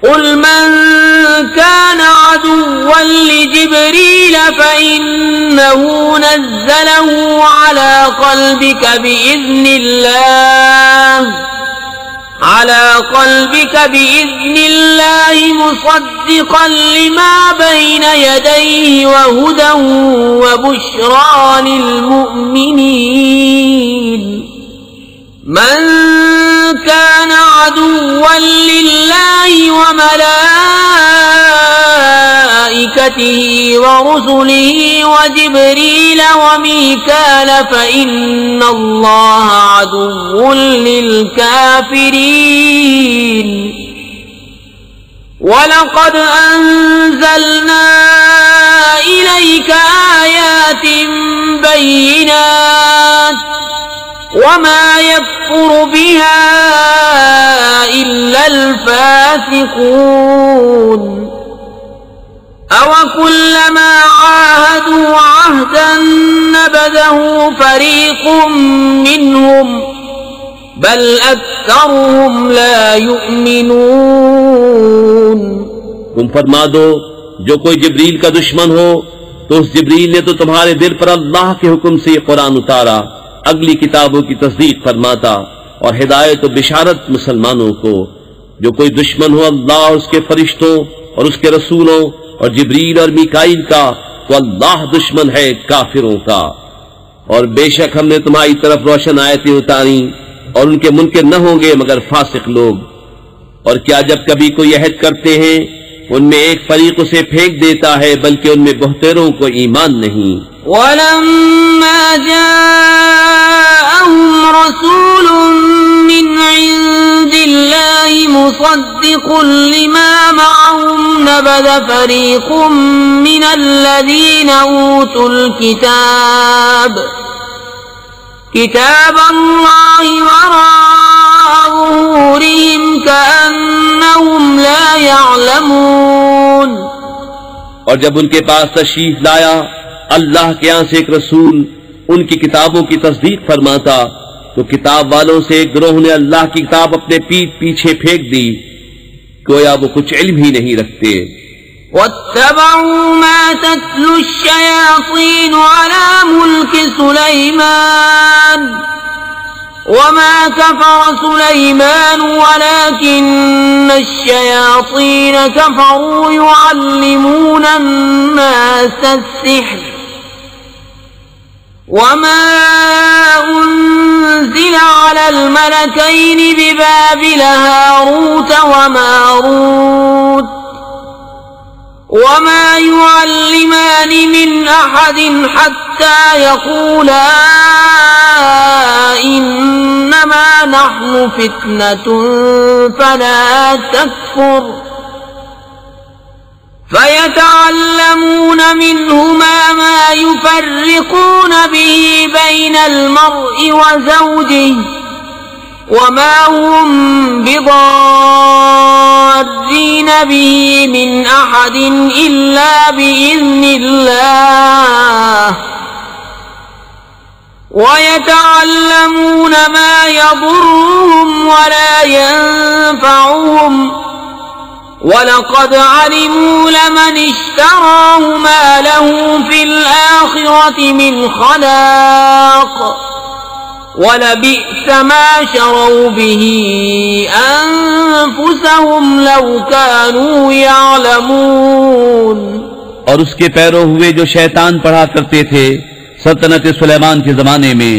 قل من كان عدوا لجبريل فإنه نزله على قلبك بإذن الله مصدقا لما بين يديه وهدى وبشرى للمؤمنين من كان عدوا لله وملائكته ورسله وجبريل وميكال فإن الله عدو للكافرين ولقد أنزلنا إليك آيات بينات وما يكفر بها إلا الفاسقون أوكلما عاهدوا عهدا نبذه فريق منهم بل أكثرهم لا يؤمنون. تم فرما دو جو کوئی جبریل کا دشمن ہو تو اس جبریل نے تو تمہارے دل پر اللہ کے حکم سے یہ قرآن اتارا اگلی کتابوں کی تصدیق فرماتا اور ہدایت و بشارت مسلمانوں کو. جو کوئی دشمن ہو اللہ اور اس کے فرشتوں اور اس کے رسولوں اور جبریل اور میکائیل کا تو اللہ دشمن ہے کافروں کا. اور بے شک ہم نے تمہاری طرف روشن آیتیں اتاری اور ان کے منکر نہ ہوں گے مگر فاسق لوگ. اور کیا جب کبھی کوئی عہد کرتے ہیں ان میں ایک فریق اسے پھینک دیتا ہے بلکہ ان میں بہتروں کو ایمان نہیں. وَلَمَّا جَاءَهُمْ رَسُولٌ مِّنْ عِندِ اللَّهِ مُصَدِّقٌ لِّمَا مَعَهُمْ نَبَذَ فَرِيقٌ مِّنَ الَّذِينَ أُوتُوا الْكِتَابَ كِتَابَ اللَّهِ وَرَاءَ ظُهُورِهِمْ كَأَنَّهُمْ لَا يَعْلَمُونَ. اور جب ان کے پاس تشریف لایا اللہ کے یہاں سے ایک رسول ان کی کتابوں کی تصدیق فرماتا تو کتاب والوں سے ایک گروہ نے اللہ کی کتاب اپنے پیٹھ پیچھے پھینک دی گویا وہ کچھ علم ہی نہیں رکھتے. وَاتَّبَعُوا مَا تَتْلُو الشَّيَاطِينُ عَلَى مُلْكِ سُلَيْمَانَ وَمَا كَفَرَ سُلَيْمَانُ وَلَكِنَّ الشَّيَاطِينَ كَفَرُوا يُعَلِّمُونَ النَّاسَ السِّحْرَ وَمَا أُنزِلَ عَلَى الْمَلَكَيْنِ بِبَابِلَ هَارُوتَ وَمَارُوتَ وَمَا يُعَلِّمَانِ مِنْ أَحَدٍ حَتَّى يَقُولَا إِنَّمَا نَحْنُ فِتْنَةٌ فَلَا تَكْفُرْ فَيَتَعَلَّمُونَ مِنْهُمَا مَا يُفَرِّقُونَ بِهِ بَيْنَ الْمَرْءِ وَزَوْجِهِ وَمَا هُمْ بِضَارِّينَ بِهِ مِنْ أَحَدٍ إِلَّا بِإِذْنِ اللَّهِ وَيَتَعَلَّمُونَ مَا يَضُرُّهُمْ وَلَا يَنفَعُهُمْ وَلَقَدْ عَلِمُوا لَمَنِ اشْتَرَاهُ مَا لَهُ فِي الْآخِرَةِ مِنْ خَلَاقٍ وَلَبِئْسَ مَا شَرَوْا بِهِ أَنفُسَهُمْ لَوْ كَانُوا يَعْلَمُونَ. اور اس کے پیرو ہوئے جو شیطان پڑھا کرتے تھے سلطنت سلیمان کے زمانے میں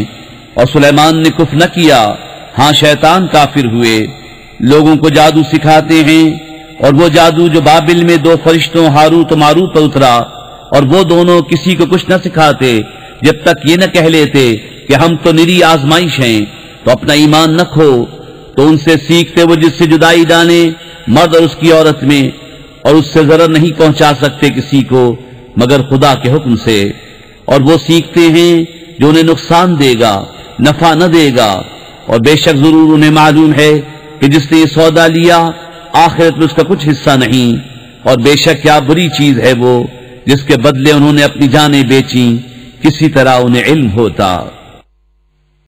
اور سلیمان نے کفر نہ کیا ہاں شیطان کافر ہوئے. لوگوں کو جادو سکھاتے ہیں اور وہ جادو جو بابل میں دو فرشتوں ہاروت و ماروت پر اترا اور وہ دونوں کسی کو کچھ نہ سکھاتے جب تک یہ نہ کہہ لیتے کہ ہم تو نری آزمائش ہیں تو اپنا ایمان نہ کھو. تو ان سے سیکھتے وہ جس سے جدائی ڈالے مرد اور اس کی عورت میں اور اس سے ضرر نہیں پہنچا سکتے کسی کو مگر خدا کے حکم سے. اور وہ سیکھتے ہیں جو انہیں نقصان دے گا نفع نہ دے گا. اور بے شک ضرور انہیں معلوم ہے کہ جس نے یہ سودا لیا آخرت میں اس کا کچھ حصہ نہیں. اور بے شک کیا بری چیز ہے وہ جس کے بدلے انہوں نے اپنی جانیں بیچیں کسی طرح انہیں علم ہوتا.